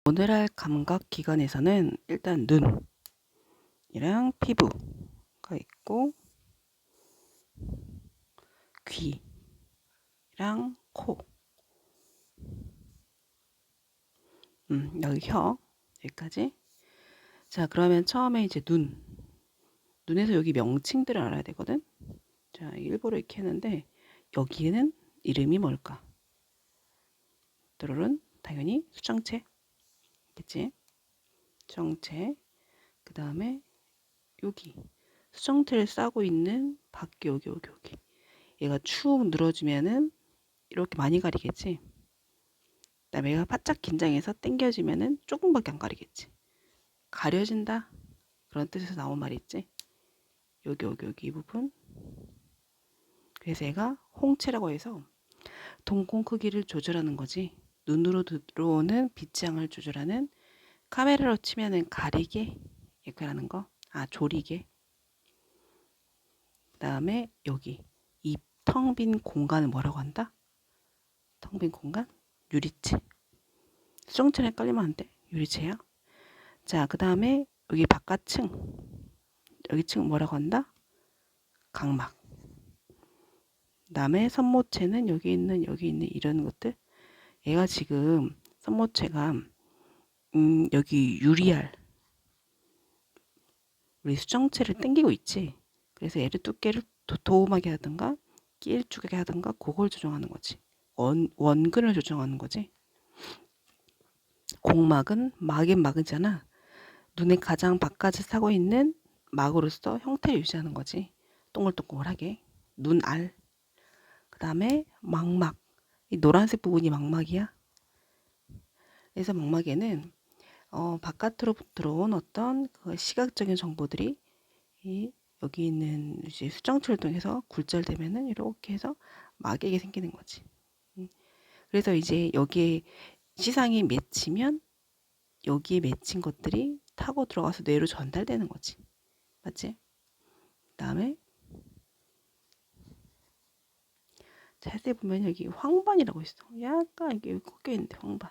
오늘 할 감각 기관에서는 일단 눈이랑 피부가 있고 귀랑 코, 여기 혀, 여기까지. 자, 그러면 처음에 이제 눈에서 여기 명칭들을 알아야 되거든. 자, 일부러 이렇게 했는데 여기에는 이름이 뭘까? 뚜루룬 당연히 수정체, 그치? 수정체. 그 다음에 여기 수정체를 싸고 있는 밖에 여기 얘가 축 늘어지면은 이렇게 많이 가리겠지. 그다음에 얘가 바짝 긴장해서 당겨지면은 조금밖에 안 가리겠지. 가려진다 그런 뜻에서 나온 말이 있지. 여기 이 부분. 그래서 얘가 홍채라고 해서瞳孔 크기를 조절하는 거지. 눈으로 들어오는 빛장을 조절하는, 카메라로 치면은 가리개 역할하는 거. 조리개. 그다음에 여기 입 텅 빈 공간을 뭐라고 한다? 텅 빈 공간? 유리체. 수정체랑 헷갈리면 안 돼. 유리체야. 자, 그 다음에 여기 바깥층, 여기 층 뭐라고 한다? 각막. 그 다음에 선모체는 여기 있는 이런 것들. 얘가 지금 선모체가 여기 유리알, 우리 수정체를 당기고 있지. 그래서 얘를 두께를 도톰하게 하든가 길쭉하게 하든가 그걸 조정하는 거지. 원근을 조정하는 거지. 공막은 막인 막이잖아. 눈의 가장 바깥을 사고 있는 막으로서 형태를 유지하는 거지. 동글동글하게. 눈알. 그 다음에 망막. 이 노란색 부분이 망막이야. 그래서 망막에는 바깥으로 들어온 어떤 그 시각적인 정보들이 여기 있는 이제 수정체를 통해서 굴절되면은 이렇게 해서 막에게 생기는 거지. 그래서 이제 여기에 시상이 맺히면 여기에 맺힌 것들이 타고 들어가서 뇌로 전달되는 거지. 맞지? 그다음에 자세히 보면 여기 황반이라고 있어. 약간 이게 꺾여 있는데 황반.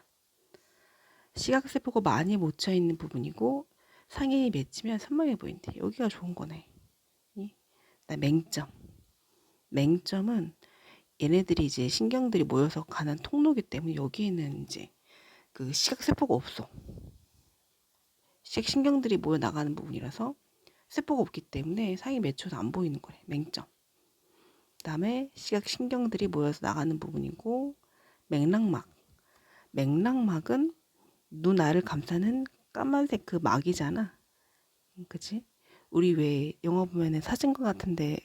시각세포가 많이 묻혀 있는 부분이고 상인이 맺히면 선명해 보인대. 여기가 좋은 거네. 맹점. 맹점은 얘네들이 이제 신경들이 모여서 가는 통로기 때문에 여기에는 이제 그 시각세포가 없어. 신경들이 모여 나가는 부분이라서 세포가 없기 때문에 상이 맺혀서 안 보이는 거래. 맹점. 그다음에 시각신경들이 모여서 나가는 부분이고 맥락막. 맥락막은 눈알을 감싸는 까만색 그 막이잖아. 그치? 우리 왜 영화 보면은 사진관 같은데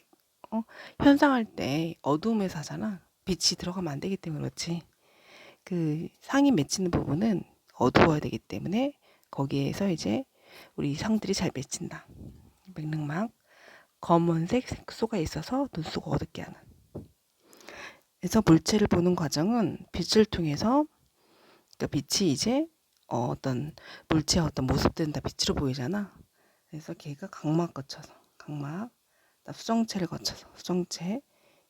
현상할 때 어두움에서 하잖아. 빛이 들어가면 안 되기 때문에 그렇지. 그 상이 맺히는 부분은 어두워야 되기 때문에 거기에서 이제 우리 상들이 잘 맺힌다. 맥락막. 검은색 색소가 있어서 눈속을 어둡게 하는. 그래서 물체를 보는 과정은 빛을 통해서, 그러니까 빛이 이제 어떤 물체의 어떤 모습들은 다 빛으로 보이잖아. 그래서 걔가 각막 거쳐서, 각막, 수정체를 거쳐서, 수정체,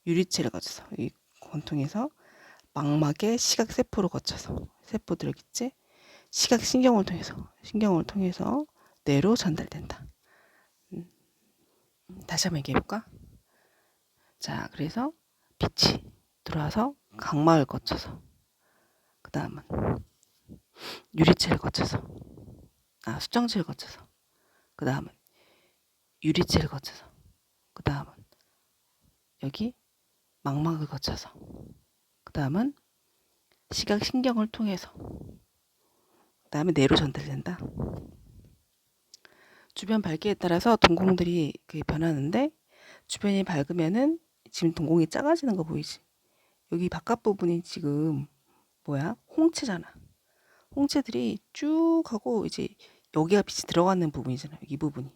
유리체를 거쳐서 이 권통해서 망막의 시각세포를 거쳐서, 세포들 있지? 시각신경을 통해서 뇌로 전달된다. 다시 한번 얘기해볼까? 자, 그래서 빛이 들어와서 각막을 거쳐서, 그 다음은 유리체를 거쳐서, 수정체를 거쳐서, 그 다음은 유리체를 거쳐서, 그 다음은 여기 망막을 거쳐서, 그 다음은 시각신경을 통해서, 그 다음에 뇌로 전달된다. 주변 밝기에 따라서 동공들이 변하는데, 주변이 밝으면은 지금 동공이 작아지는 거 보이지? 여기 바깥 부분이 지금 뭐야? 홍채잖아. 홍채들이 쭉 하고 이제 여기가 빛이 들어가는 부분이잖아. 이 부분이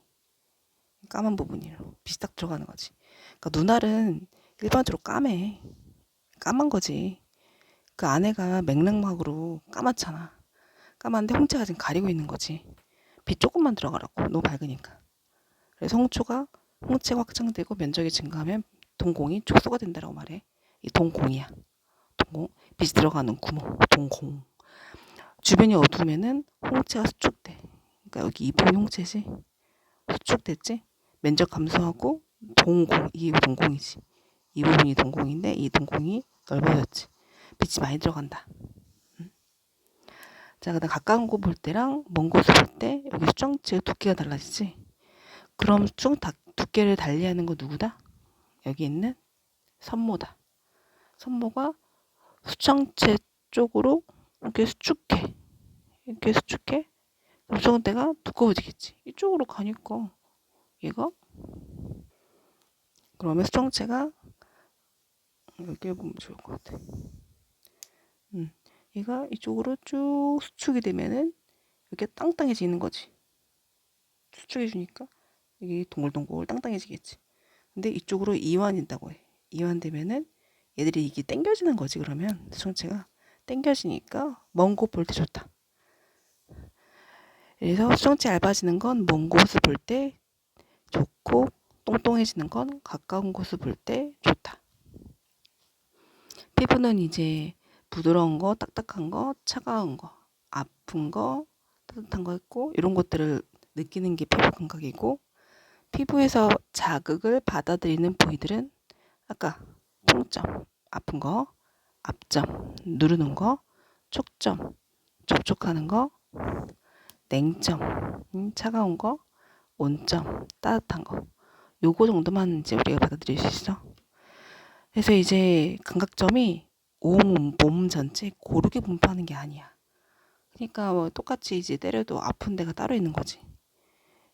까만 부분이로 빛이 딱 들어가는 거지. 그러니까 눈알은 일반적으로 까만 거지. 그 안에가 맥락막으로 까맣잖아. 까만데 홍채가 지금 가리고 있는 거지. 빛 조금만 들어가라고. 너무 밝으니까. 그래서 홍채가 확장되고 면적이 증가하면 동공이 축소가 된다라고 말해. 이 동공이야. 동공. 빛이 들어가는 구멍. 동공. 주변이 어두우면은 홍채가 수축돼. 그러니까 여기 이 부분이 홍채지. 수축됐지? 면적 감소하고 동공, 이게 동공이지. 이 부분이 동공인데 이 동공이 넓어졌지. 빛이 많이 들어간다. 자, 그다음 가까운 곳 볼 때랑 먼 곳을 볼 때 여기 수정체 두께가 달라지지. 그럼 두께를 달리하는 거 누구다? 여기 있는 선모다. 선모가 수정체 쪽으로 이렇게 수축해. 이렇게 수축해. 그럼 수정대가 두꺼워지겠지. 이쪽으로 가니까 얘가 그러면 수정체가 여기 보면 좋을 것 같아. 얘가 이쪽으로 쭉 수축이 되면은 이렇게 땅땅해지는 거지. 수축해 주니까 여기 동글동글 땅땅해지겠지. 근데 이쪽으로 이완된다고 해. 이완되면은 얘들이 이게 당겨지는 거지. 그러면 수정체가 당겨지니까 먼 곳 볼 때 좋다. 그래서 수정체 얇아지는 건 먼 곳을 볼 때 좋고 똥똥해지는 건 가까운 곳을 볼 때 좋다. 피부는 이제 부드러운 거, 딱딱한 거, 차가운 거, 아픈 거, 따뜻한 거 있고 이런 것들을 느끼는 게 피부 감각이고 피부에서 자극을 받아들이는 부위들은 아까 통점, 아픈 거, 압점, 누르는 거, 촉점, 접촉하는 거, 냉점, 차가운 거, 온점, 따뜻한 거. 요거 정도만 이제 우리가 받아들일 수 있어. 그래서 이제 감각점이 몸 전체 고르게 분포하는 게 아니야. 그러니까 뭐 똑같이 이제 때려도 아픈 데가 따로 있는 거지.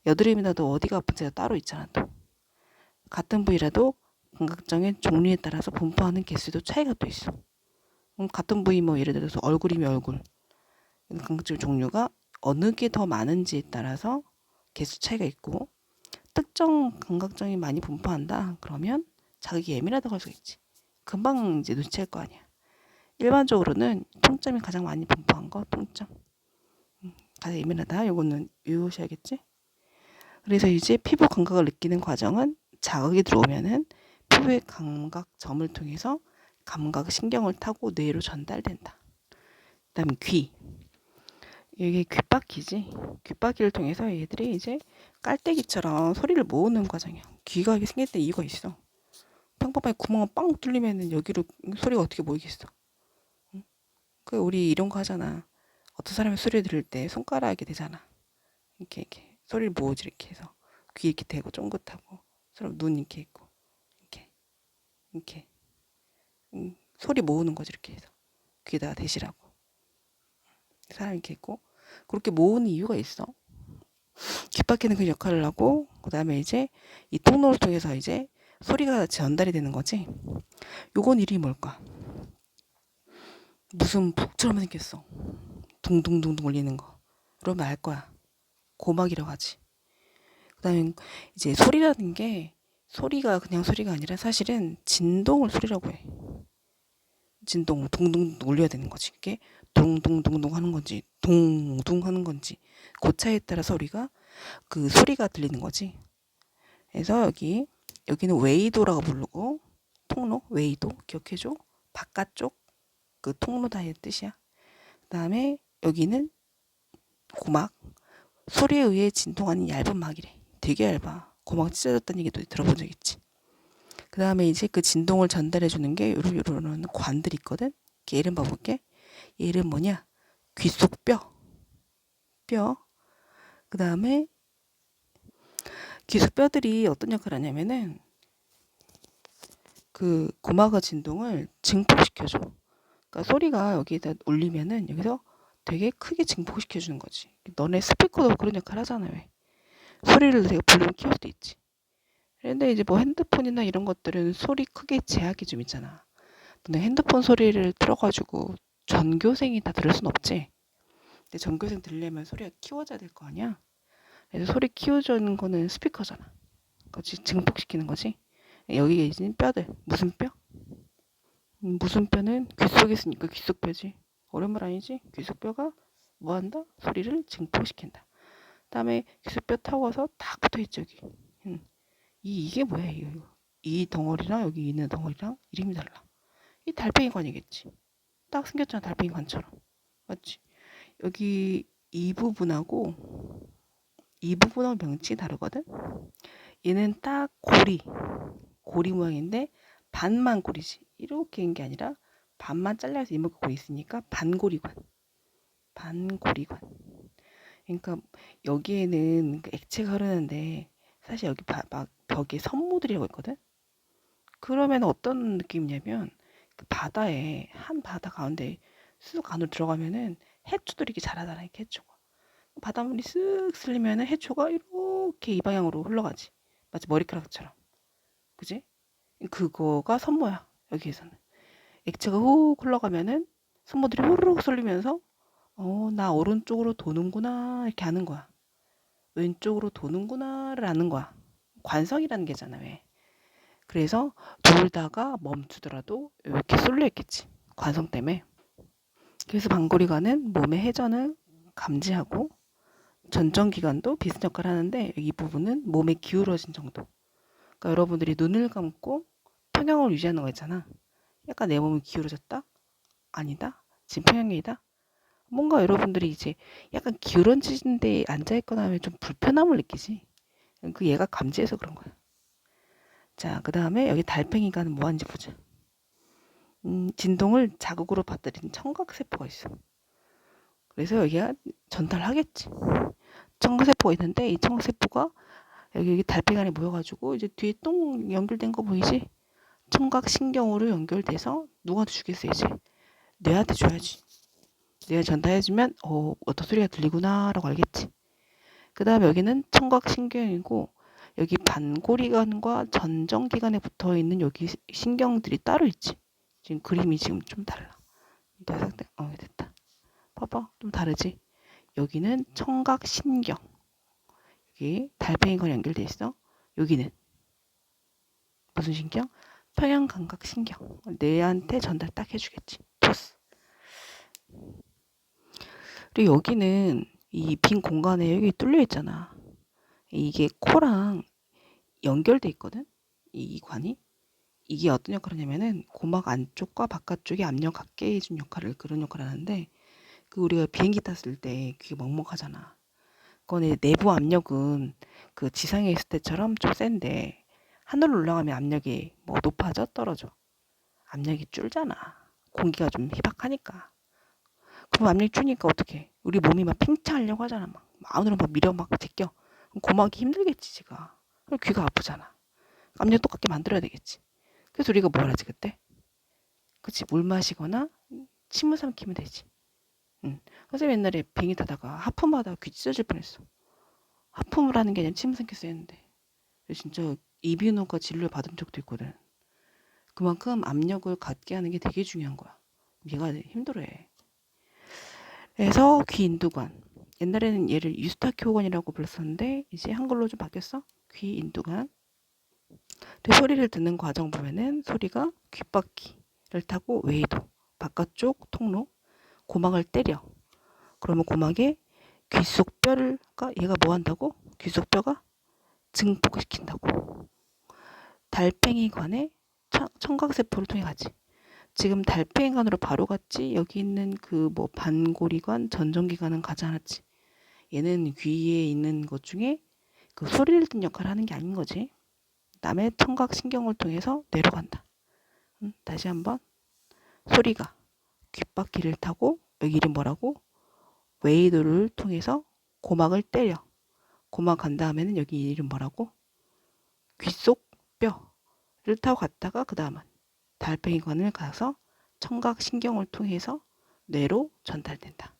여드름이라도 어디가 아픈지가 따로 있잖아 또. 같은 부위라도 감각점의 종류에 따라서 분포하는 개수도 차이가 또 있어. 같은 부위 뭐 예를 들어서 얼굴이면 얼굴. 감각점 종류가 어느 게 더 많은지에 따라서 개수 차이가 있고 특정 감각점이 많이 분포한다. 그러면 자극이 예민하다고 할 수 있지. 금방 이제 눈치챌 거 아니야. 일반적으로는 통점이 가장 많이 분포한 거 통점. 가장 예민하다. 요거는 외우셔야겠지. 그래서 이제 피부 감각을 느끼는 과정은 자극이 들어오면은 피부의 감각점을 통해서 감각 신경을 타고 뇌로 전달된다. 그다음 귀. 이게 귓바퀴지. 귓바퀴를 통해서 얘들이 이제 깔때기처럼 소리를 모으는 과정이야. 귀가 이렇게 생길 때 이유가 있어. 평범하게 구멍을 빵 뚫리면은 여기로 소리가 어떻게 모이겠어. 그 우리 이런 거 하잖아. 어떤 사람이 소리 들을 때 손가락이 되잖아. 이렇게 소리를 모으지 이렇게 해서 귀 이렇게 대고 쫑긋하고 사람 눈 이렇게 있고 이렇게 소리 모으는 거지 이렇게 해서 귀에다가 대시라고 사람 이렇게 있고 그렇게 모으는 이유가 있어. 귓바퀴는 그 역할을 하고 그 다음에 이제 이 통로를 통해서 이제 소리가 전달이 되는 거지. 요건 이름이 뭘까? 무슨 북처럼 생겼어. 둥둥둥둥 울리는 거. 그러면 알 거야. 고막이라고 하지. 그 다음에 이제 소리라는 게 소리가 그냥 소리가 아니라 사실은 진동을 소리라고 해. 진동, 둥둥 울려야 되는 거지. 이게 둥둥둥둥 하는 건지, 둥둥 하는 건지, 그 차이에 따라서 우리가 그 소리가 들리는 거지. 그래서 여기는 웨이도라고 부르고, 통로, 웨이도, 기억해줘. 바깥쪽, 그 통로다의 뜻이야. 그 다음에 여기는 고막, 소리에 의해 진동하는 얇은 막이래. 되게 얇아. 고막 찢어졌다는 얘기도 들어본 적 있지. 그 다음에 이제 그 진동을 전달해주는 게 요런 관들이 있거든. 얘 이름 봐볼게. 얘 이름 뭐냐? 귀 속 뼈. 그 다음에 귀 속 뼈들이 어떤 역할을 하냐면은 그 고막의 진동을 증폭시켜줘. 그러니까 소리가 여기다 울리면은 여기서 되게 크게 증폭시켜주는 거지. 너네 스피커도 그런 역할 하잖아. 왜? 소리를 되게 볼륨 키울 수도 있지. 근데 이제 뭐 핸드폰이나 이런 것들은 소리 크게 제약이 좀 있잖아. 근데 핸드폰 소리를 틀어가지고 전교생이 다 들을 순 없지. 근데 전교생 들려면 소리가 키워져야 될 거 아니야. 그래서 소리 키워주는 거는 스피커잖아. 그렇지 증폭시키는 거지. 여기에 있는 뼈들 무슨 뼈? 무슨 뼈는 귀 속에 있으니까 귀 속 뼈지. 어려운 말 아니지? 귀 속 뼈가 뭐 한다? 소리를 증폭시킨다. 그다음에 귀 속 뼈 타고 와서 딱 붙어있지 여기. 이게 뭐야 이거. 이 덩어리랑 여기 있는 덩어리랑 이름이 달라. 이 달팽이관이겠지. 딱 생겼잖아 달팽이관처럼. 맞지? 여기 이 부분하고 이 부분하고 명칭이 다르거든. 얘는 딱 고리 모양인데 반만 고리지. 이렇게 한 게 아니라 반만 잘라서 이만큼 고리 있으니까 반고리관. 반고리관. 그러니까 여기에는 그 액체가 흐르는데 사실 여기 막 벽에 선모들이라고 있거든. 그러면 어떤 느낌이냐면 그 바다에 한 바다 가운데 쑥 안으로 들어가면은 해초들이 이렇게 자라잖아. 이렇게 해초가. 바닷물이 쓱 쓸리면은 해초가 이렇게 이 방향으로 흘러가지. 마치 머리카락처럼. 그지? 그거가 선모야. 여기에서는. 액체가 훅 흘러가면은 선모들이 후루룩 쏠리면서 나 오른쪽으로 도는구나 이렇게 아는 거야. 왼쪽으로 도는구나를 아는 거야. 관성이라는 게잖아. 왜? 그래서 돌다가 멈추더라도 이렇게 쏠려 있겠지. 관성 때문에. 그래서 방고리관은 몸의 회전을 감지하고 전정기관도 비슷한 역할을 하는데 이 부분은 몸에 기울어진 정도. 그러니까 여러분들이 눈을 감고 평형을 유지하는 거 있잖아. 약간 내 몸이 기울어졌다? 아니다? 지금 평형이다? 뭔가 여러분들이 이제 약간 기울어진 데 앉아있거나 하면 좀 불편함을 느끼지. 그 얘가 감지해서 그런 거야. 자, 그 다음에 여기 달팽이관은 뭐 하는지 보자. 진동을 자극으로 받아들이는 청각세포가 있어. 그래서 여기가 전달하겠지. 청각세포가 있는데 이 청각세포가 여기 달팽이 안에 모여가지고 이제 뒤에 똥 연결된 거 보이지? 청각신경으로 연결돼서 누구한테 주겠어 이제? 뇌한테 줘야지. 뇌에 전달해주면 어떤 소리가 들리구나 라고 알겠지. 그 다음에 여기는 청각신경이고 여기 반고리관과 전정기관에 붙어있는 여기 신경들이 따로 있지. 지금 그림이 지금 좀 달라. 됐다. 봐봐. 좀 다르지? 여기는 청각신경. 여기 달팽이관 연결돼 있어. 여기는 무슨 신경? 평형감각신경. 뇌한테 전달 딱 해주겠지. 토스. 그리고 여기는 이 빈 공간에 여기 뚫려 있잖아. 이게 코랑 연결돼 있거든. 이 관이. 이게 어떤 역할을 하냐면은 고막 안쪽과 바깥쪽에 압력 갖게 해준 역할을 그런 역할을 하는데 그 우리가 비행기 탔을 때 귀가 먹먹하잖아. 그건 내부 압력은 그 지상에 있을 때처럼 좀 센데 하늘로 올라가면 압력이 뭐 높아져 떨어져. 압력이 줄잖아. 공기가 좀 희박하니까. 그럼 압력이 주니까 어떡해? 우리 몸이 막 팽창하려고 하잖아. 막 안으로 막 밀어 막 제껴. 그럼 고막이 힘들겠지 지가. 그럼 귀가 아프잖아. 압력 똑같게 만들어야 되겠지. 그래서 우리가 뭘 하지 그때? 그치? 물 마시거나 침을 삼키면 되지. 응. 선생님 옛날에 비행기 타다가 하품하다가 귀 찢어질 뻔했어. 하품을 하는 게 아니라 침을 삼켰어야 했는데. 진짜 이비인후과 진료를 받은 적도 있거든. 그만큼 압력을 갖게 하는 게 되게 중요한 거야. 얘가 힘들어해. 그래서 귀 인두관. 옛날에는 얘를 유스타키오관이라고 불렀었는데 이제 한글로 좀 바뀌었어. 귀 인두관. 소리를 듣는 과정 보면은 소리가 귓바퀴를 타고 외이도 바깥쪽 통로 고막을 때려. 그러면 고막에 귀 속 뼈를 얘가 뭐 한다고? 귀 속 뼈가 증폭시킨다고. 달팽이관에 청각세포를 통해 가지. 지금 달팽이관으로 바로 갔지. 여기 있는 그 뭐 반고리관, 전정기관은 가지 않았지. 얘는 귀에 있는 것 중에 그 소리를 듣는 역할을 하는 게 아닌 거지. 남의 청각신경을 통해서 뇌로 간다. 다시 한번 소리가 귓바퀴를 타고 여기 이름 뭐라고? 웨이도를 통해서 고막을 때려. 고막 간 다음에는 여기 이름 뭐라고? 귀 속 뼈를 타고 갔다가 그 다음은 달팽이관을 가서 청각신경을 통해서 뇌로 전달된다.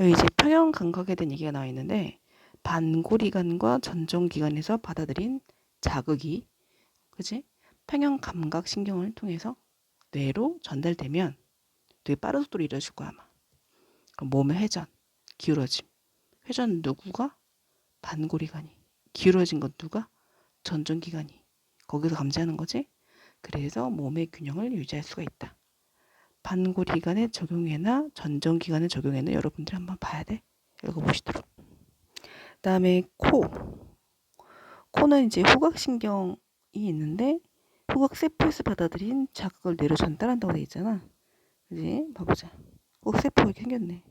여기 이제 평형 감각에 대한 얘기가 나와 있는데 반고리관과 전정기관에서 받아들인 자극이 그치? 평형 감각 신경을 통해서 뇌로 전달되면 되게 빠른 속도로 이루어질 거야 아마. 그럼 몸의 회전, 기울어짐. 회전 누구가? 반고리관이. 기울어진 건 누가? 전정기관이. 거기서 감지하는 거지. 그래서 몸의 균형을 유지할 수가 있다. 반고리관의 적용에나 전정기관의 적용에는 여러분들이 한번 봐야 돼. 읽어보시도록. 그다음에 코. 코는 이제 후각신경이 있는데 후각세포에서 받아들인 자극을 뇌로 전달한다고 돼 있잖아. 그지? 봐보자. 후각세포가 이렇게 생겼네.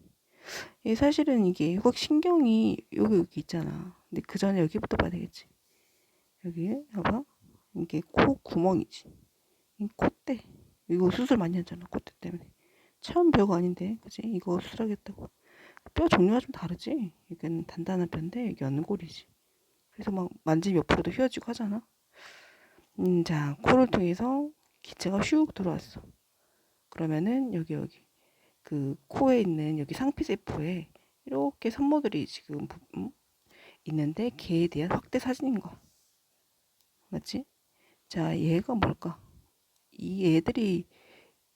사실은 이게 후각신경이 여기 있잖아. 근데 그 전에 여기부터 봐야 되겠지. 여기 봐봐. 이게 코 구멍이지. 이 콧대. 이거 수술 많이 하잖아. 콧대 때문에. 처음 별거 아닌데, 그지? 이거 수술하겠다고. 뼈 종류가 좀 다르지? 이건 단단한 뼈인데, 여기 연골이지. 그래서 막 만지면 옆으로도 휘어지고 하잖아. 자, 코를 통해서 기체가 슉 들어왔어. 그러면은 여기 그 코에 있는 여기 상피세포에 이렇게 산모들이 지금 있는데 걔에 대한 확대 사진인 거야. 맞지? 자, 얘가 뭘까? 이 애들이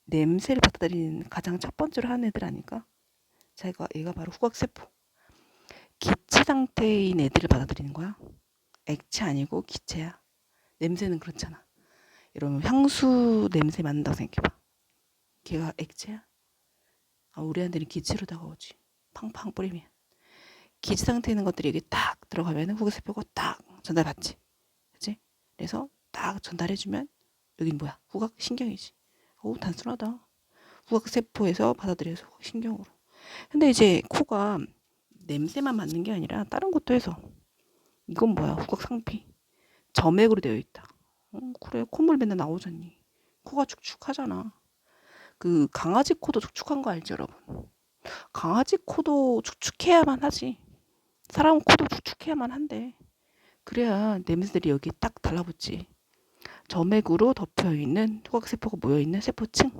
냄새를 받아들이는 가장 첫 번째로 하는 애들 아닐까? 자, 얘가 바로 후각세포. 기체 상태인 애들을 받아들이는 거야. 액체 아니고 기체야. 냄새는 그렇잖아. 이러면 향수 냄새 맡는다고 생각해봐. 걔가 액체야? 우리한테는 기체로 다가오지. 팡팡 뿌리면. 기체 상태에 있는 것들이 여기 딱 들어가면 후각세포가 딱 전달받지. 그치? 그래서 딱 전달해주면 여긴 뭐야? 후각신경이지. 단순하다. 후각세포에서 받아들여서 후각신경으로. 근데 이제 코가 냄새만 맡는 게 아니라 다른 것도 해서. 이건 뭐야? 후각상피. 점액으로 되어 있다. 그래, 콧물 맨날 나오잖니. 코가 축축하잖아. 그 강아지 코도 축축한 거 알죠, 여러분? 강아지 코도 축축해야만 하지. 사람 코도 축축해야만 한데. 그래야 냄새들이 여기 딱 달라붙지. 점액으로 덮여있는 후각세포가 모여있는 세포층.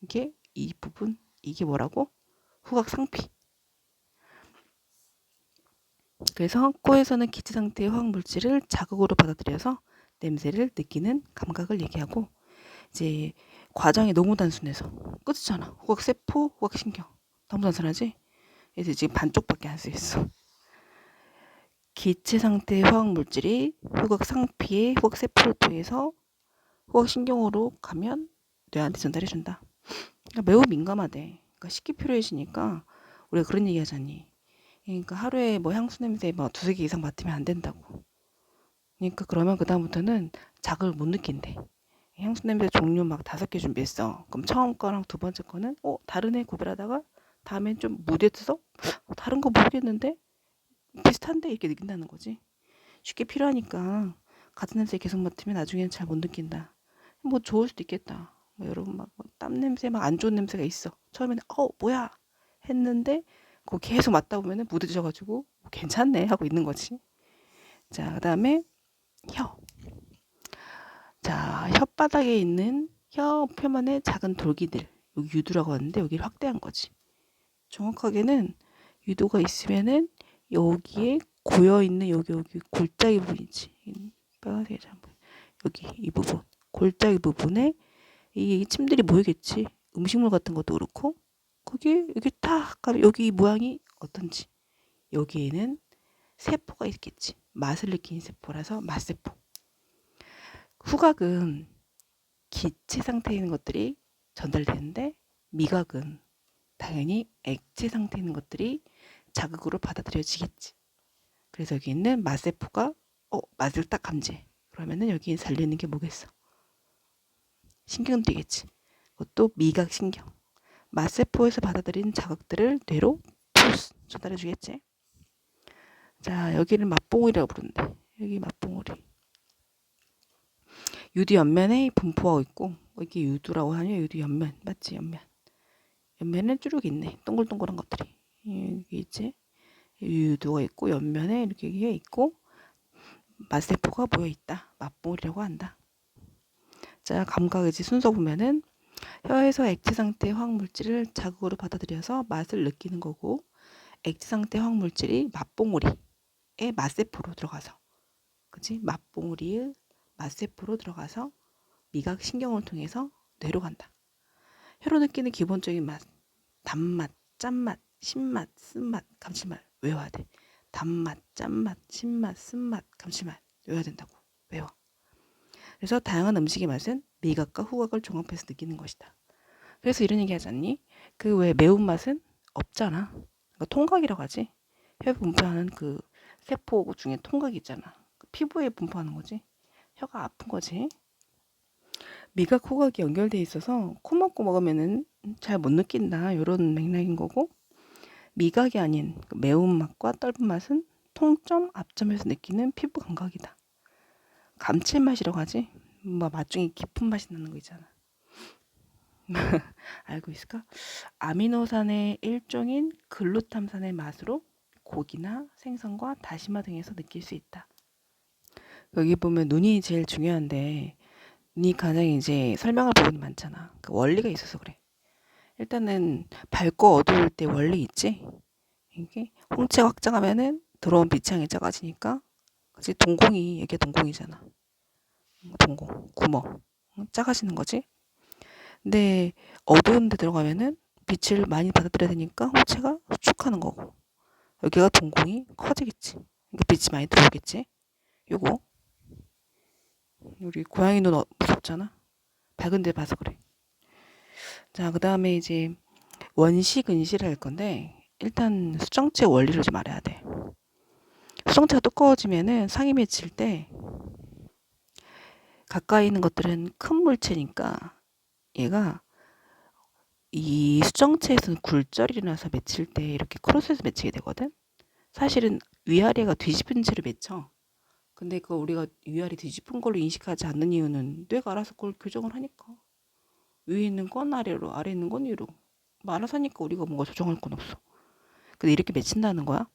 이게 이 부분, 이게 뭐라고? 후각상피. 그래서 코에서는 기체 상태의 화학물질을 자극으로 받아들여서 냄새를 느끼는 감각을 얘기하고, 이제 과정이 너무 단순해서 끝이잖아. 후각세포, 후각신경. 너무 단순하지? 그래서 지금 반쪽밖에 안 쓰였어. 기체 상태의 화학물질이 후각상피의 후각세포를 통해서 후각신경으로 가면 뇌한테 전달해준다. 그러니까 매우 민감하대. 그러니까 쉽게 필요해지니까 우리가 그런 얘기 하잖니. 그러니까 하루에 뭐 향수 냄새 뭐 두세 개 이상 맡으면 안 된다고. 그러니까 그러면 그다음부터는 자극을 못 느낀대. 향수 냄새 종류 막 5개 준비했어. 그럼 처음 거랑 두 번째 거는 다른 애 구별하다가 다음엔 좀 무뎌서 다른 거 모르겠는데 비슷한데 이렇게 느낀다는 거지. 쉽게 필요하니까 같은 냄새 계속 맡으면 나중에는 잘 못 느낀다. 뭐 좋을 수도 있겠다. 뭐 여러분 막 땀 냄새 막 안 좋은 냄새가 있어. 처음에는 뭐야 했는데 그거 계속 맡다 보면은 무뎌져가지고 괜찮네 하고 있는 거지. 자, 그다음에 혀. 자, 혓바닥에 있는 혀 표면의 작은 돌기들, 여기 유두라고 하는데 여기를 확대한 거지. 정확하게는 유두가 있으면은 여기에 고여 있는 여기 골짜기 부분이지. 빨간색이 잘 보여. 여기 이 부분, 골짜기 부분에 이 침들이 모이겠지. 음식물 같은 것도 그렇고 거기 여기 딱 가면 여기 모양이 어떤지. 여기에는 세포가 있겠지. 맛을 느끼는 세포라서 맛세포. 후각은 기체 상태에 있는 것들이 전달되는데 미각은 당연히 액체 상태에 있는 것들이 자극으로 받아들여지겠지. 그래서 여기 있는 맛세포가 맛을 딱 감지해. 그러면은 여기 살리는 게 뭐겠어? 신경되겠지. 그것도 미각신경. 맛세포에서 받아들인 자극들을 뇌로 푸스 전달해 주겠지. 자, 여기를 맛봉우리라고 부른대. 여기 맛봉우리. 유두 옆면에 분포하고 있고 이게 유두라고 하냐? 유두 옆면 맞지? 옆면에 쭈룩 있네. 동글동글한 것들이 여기 있지. 유두가 있고 옆면에 이렇게 있고 맛세포가 모여 있다. 맛봉우리라고 한다. 자, 감각의 순서 보면은 혀에서 액체 상태의 화학물질을 자극으로 받아들여서 맛을 느끼는 거고, 액체 상태의 화학물질이 맛봉우리의 맛세포로 들어가서, 그치? 맛봉우리의 맛세포로 들어가서 미각신경을 통해서 뇌로 간다. 혀로 느끼는 기본적인 맛, 단맛, 짠맛, 신맛, 쓴맛, 감칠맛 외워야 돼. 단맛, 짠맛, 신맛, 쓴맛, 감칠맛 외워야 된다고. 외워. 그래서 다양한 음식의 맛은 미각과 후각을 종합해서 느끼는 것이다. 그래서 이런 얘기 하지 않니? 그 왜 매운맛은 없잖아. 그러니까 통각이라고 하지. 혀에 분포하는 그 세포 중에 통각이 있잖아. 그 피부에 분포하는 거지. 혀가 아픈 거지. 미각 후각이 연결돼 있어서 코 막고 먹으면은 잘 못 느낀다. 이런 맥락인 거고. 미각이 아닌 그 매운맛과 떫은 맛은 통점, 앞점에서 느끼는 피부 감각이다. 감칠맛이라고 하지? 뭐 맛 중에 깊은 맛이 나는 거 있잖아. 알고 있을까? 아미노산의 일종인 글루탐산의 맛으로 고기나 생선과 다시마 등에서 느낄 수 있다. 여기 보면 눈이 제일 중요한데 눈이 가장 이제 설명할 부분이 많잖아. 그 원리가 있어서 그래. 일단은 밝고 어두울 때 원리 있지? 이게 홍채가 확장하면은 들어온 빛이 작아지니까 그치? 동공이 이게 동공이잖아. 동공, 구멍 작아지는 거지. 근데 어두운 데 들어가면은 빛을 많이 받아들여야 되니까 홍채가 수축하는 거고 여기가 동공이 커지겠지. 그러니까 빛이 많이 들어오겠지. 요거 우리 고양이 눈 무섭잖아. 밝은 데 봐서 그래. 자, 그 다음에 이제 원시 근시를 할 건데 일단 수정체 원리를 좀 알아야 돼. 수정체가 두꺼워지면은 상이 맺힐 때 가까이 있는 것들은 큰 물체니까 얘가 이 수정체에서는 굴절이 일어나서 맺힐 때 이렇게 크로스해서 맺히게 되거든. 사실은 위아래가 뒤집은 채로 맺혀. 근데 그거 우리가 위아래 뒤집은 걸로 인식하지 않는 이유는 뇌가 알아서 그걸 교정을 하니까. 위에 있는 건 아래로, 아래 있는 건 위로. 알아서 하니까 우리가 뭔가 조정할 건 없어. 근데 이렇게 맺힌다는 거야.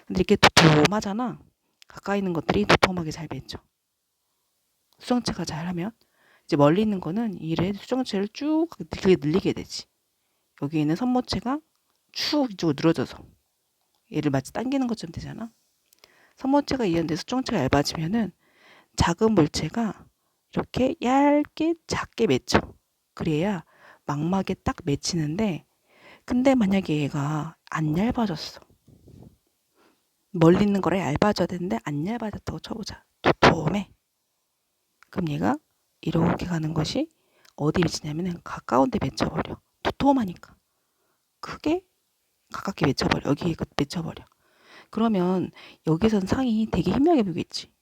근데 이렇게 도톰하잖아. 가까이 있는 것들이 도톰하게 잘 맺혀. 수정체가 잘하면. 이제 멀리 있는 거는 이래 수정체를 쭉 늘리게 되지. 여기 있는 선모체가 쭉 이쪽으로 늘어져서 얘를 마치 당기는 것처럼 되잖아. 선모체가 이완돼서 수정체가 얇아지면은 작은 물체가 이렇게 얇게 작게 맺혀. 그래야 망막에 딱 맺히는데 근데 만약에 얘가 안 얇아졌어. 멀리 있는 거래 얇아져야 되는데 안 얇아졌다고 쳐보자. 도톰해. 그럼 얘가 이렇게 가는 것이 어디 맺히냐면은 가까운 데 맺혀버려. 도톰하니까. 크게 가깝게 맺혀버려. 여기 맺혀버려. 그러면 여기선 상이 되게 희미하게 보이겠지.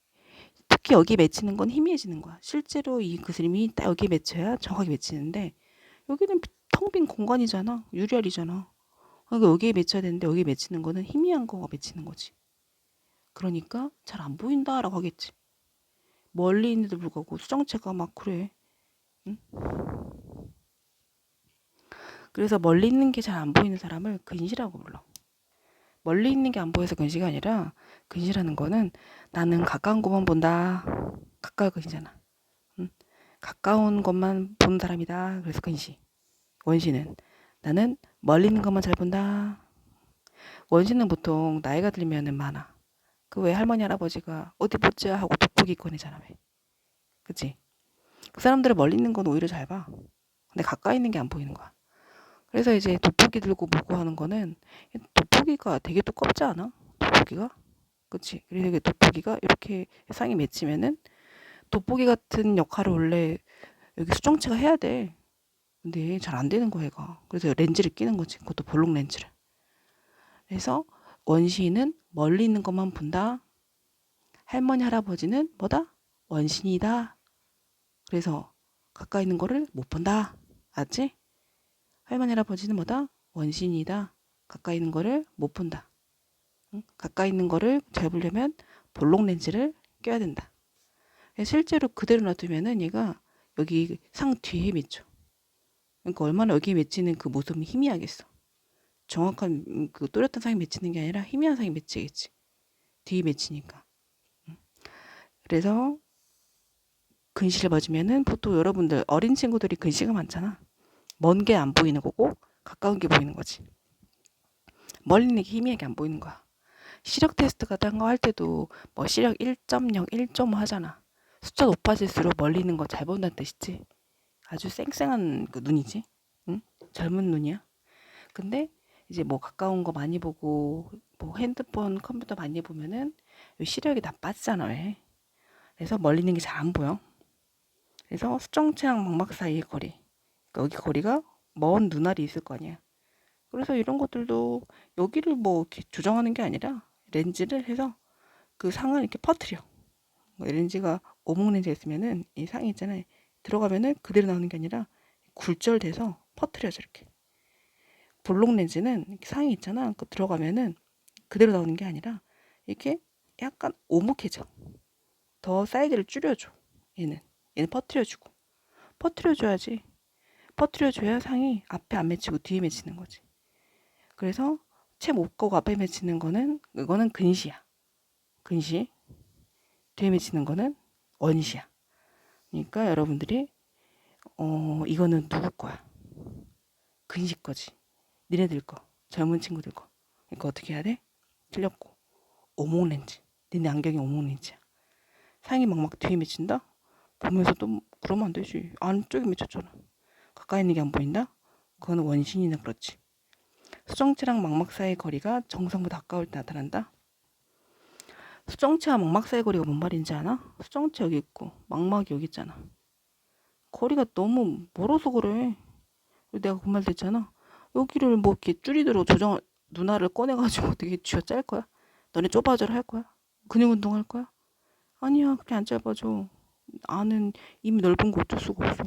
특히 여기 맺히는 건 희미해지는 거야. 실제로 이 그림이 딱 여기 맺혀야 정확하게 맺히는데 여기는 텅 빈 공간이잖아. 유리알이잖아. 그러니까 여기에 맺혀야 되는데 여기 맺히는 거는 희미한 거가 맺히는 거지. 그러니까 잘 안 보인다라고 하겠지. 멀리 있는데도 불구하고 수정체가 막 그래. 응? 그래서 멀리 있는 게 잘 안 보이는 사람을 근시라고 불러. 멀리 있는 게 안 보여서 근시가 아니라 근시라는 거는 나는 가까운 것만 본다. 가까운 근시잖아. 응? 가까운 것만 보는 사람이다. 그래서 근시. 원시는 나는 멀리 있는 것만 잘 본다. 원시는 보통 나이가 들면은 많아. 그 왜 할머니 할아버지가 어디 보자 하고 돋보기 꺼내잖아 왜. 그치? 그 사람들은 멀리 있는 건 오히려 잘 봐. 근데 가까이 있는 게 안 보이는 거야. 그래서 이제 돋보기 들고 보고 하는 거는 돋보기가 되게 두껍지 않아? 돋보기가? 그치? 그래서 이게 돋보기가 이렇게 쌍이 맺히면은 돋보기 같은 역할을 원래 여기 수정체가 해야 돼. 근데 잘 안 되는 거야 얘가. 그래서 렌즈를 끼는 거지. 그것도 볼록 렌즈를. 그래서 원시인은 멀리 있는 것만 본다. 할머니 할아버지는 뭐다? 원신이다. 그래서 가까이 있는 거를 못 본다. 알았지? 할머니 할아버지는 뭐다? 원신이다. 가까이 있는 거를 못 본다. 응? 가까이 있는 거를 잘 보려면 볼록 렌즈를 껴야 된다. 실제로 그대로 놔두면은 얘가 여기 상 뒤에 맺혀. 그러니까 얼마나 여기 맺히는 그 모습이 희미하겠어. 정확한 그 또렷한 상이 맺히는 게 아니라 희미한 상이 맺히겠지. 뒤에 맺히니까. 그래서 근시를 맞으면은 보통 여러분들 어린 친구들이 근시가 많잖아. 먼 게 안 보이는 거고 가까운 게 보이는 거지. 멀리 있는 게 희미하게 안 보이는 거야. 시력 테스트 같은 거 할 때도 뭐 시력 1.0, 1.5 하잖아. 숫자 높아질수록 멀리 있는 거 잘 본다는 뜻이지. 아주 쌩쌩한 그 눈이지. 응? 젊은 눈이야. 근데 이제 뭐 가까운 거 많이 보고 뭐 핸드폰, 컴퓨터 많이 보면은 시력이 나빠지잖아 왜. 그래서 멀리 있는 게 잘 안 보여. 그래서 수정체랑 망막 사이의 거리. 그러니까 여기 거리가 먼 눈알이 있을 거 아니야. 그래서 이런 것들도 여기를 뭐 이렇게 조정하는 게 아니라 렌즈를 해서 그 상을 이렇게 퍼뜨려. 렌즈가 오목 렌즈가 있으면은 이 상이 있잖아요. 들어가면은 그대로 나오는 게 아니라 굴절돼서 퍼뜨려져 이렇게. 볼록 렌즈는 이렇게 상이 있잖아. 그 들어가면은 그대로 나오는 게 아니라 이렇게 약간 오목해져. 더 사이즈를 줄여줘. 얘는 퍼트려주고. 퍼트려줘야지. 퍼트려줘야 상이 앞에 안 맺히고 뒤에 맺히는 거지. 그래서 채 못 거고 앞에 맺히는 거는 이거는 근시야. 근시. 뒤에 맺히는 거는 원시야. 그러니까 여러분들이 이거는 누구 거야? 근시 거지. 니네들 거. 젊은 친구들 거. 그러니까 어떻게 해야 돼? 틀렸고. 오목 렌즈. 니네 안경이 오목 렌즈야. 상이 막 뒤에 맺힌다? 보면서도 그러면 안 되지. 안쪽에 맺혔잖아. 가까이 있는 게 안 보인다? 그거는 원신이나 그렇지. 수정체랑 망막 사이의 거리가 정상보다 가까울 때 나타난다? 수정체와 망막 사이의 거리가 뭔 말인지 아나? 수정체 여기 있고 망막이 여기 있잖아. 거리가 너무 멀어서 그래. 내가 그 말 됐잖아. 여기를 뭐 이렇게 줄이도록 누나를 꺼내가지고 되게 쥐어 짤 거야? 너네 좁아져라 할 거야? 근육 운동 할 거야? 아니야, 그렇게 안 짧아져. 나는 이미 넓은 거 어쩔 수가 없어.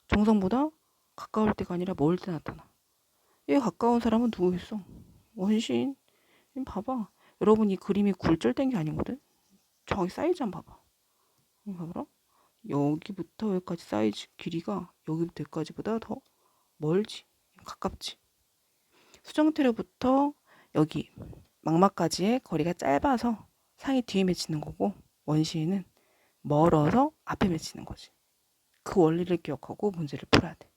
정상보다 가까울 때가 아니라 멀 때 나타나. 얘 가까운 사람은 누구 있어? 원신. 봐봐. 여러분 이 그림이 굴절된 게 아니거든. 정확히 사이즈 한번 봐봐. 봐봐라. 여기부터 여기까지 사이즈 길이가 여기부터 여기까지보다 더 멀지. 가깝지. 수정태로부터 여기 망막까지의 거리가 짧아서 상이 뒤에 맺히는 거고 원시는 멀어서 앞에 맺히는 거지. 그 원리를 기억하고 문제를 풀어야 돼.